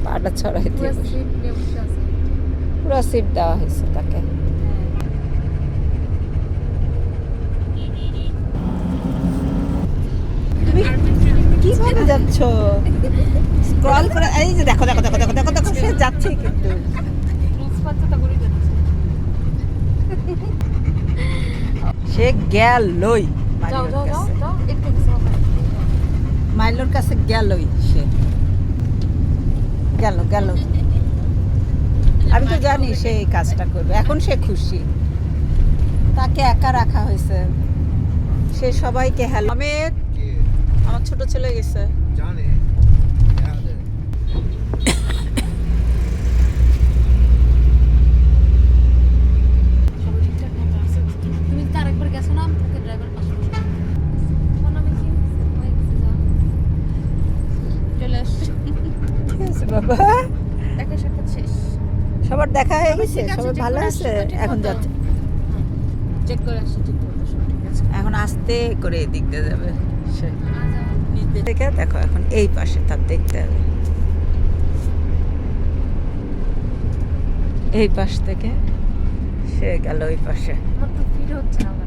পাটা ছড়াই দিয়ে পুরো সিট দেওয়া হয়েছে তাকে। তুমি কিভাবে যাচ্ছ? স্ক্রল করে, এই যে দেখো দেখো দেখো দেখো দেখো দেখো, সে যাচ্ছে কিন্তু। সে গেলই মাইলোর কাছে, গেলই সে গেল গেল। আমি তো জানি সে এই কাজটা করবে, এখন সে খুশি, তাকে একা রাখা হয়েছে। সে সবাইকে হ্যালো। আমেদ, আমার ছোট ছেলে গেছে। বাবা দেখা সাক্ষাৎ শেষ, সবার দেখা হয়ে গেছে, সবাই ভালো আছে। এখন যাচ্ছে, চেক করে আসছি, ঠিক মতো সব ঠিক আছে। এখন আস্তে করে এদিক দিয়ে যাবে সে। দেখে দেখো, এখন এই পাশে তার দেখতে হবে, এই পাশ থেকে সে গেল ওই পাশে। আমার তো ফিল হচ্ছে না।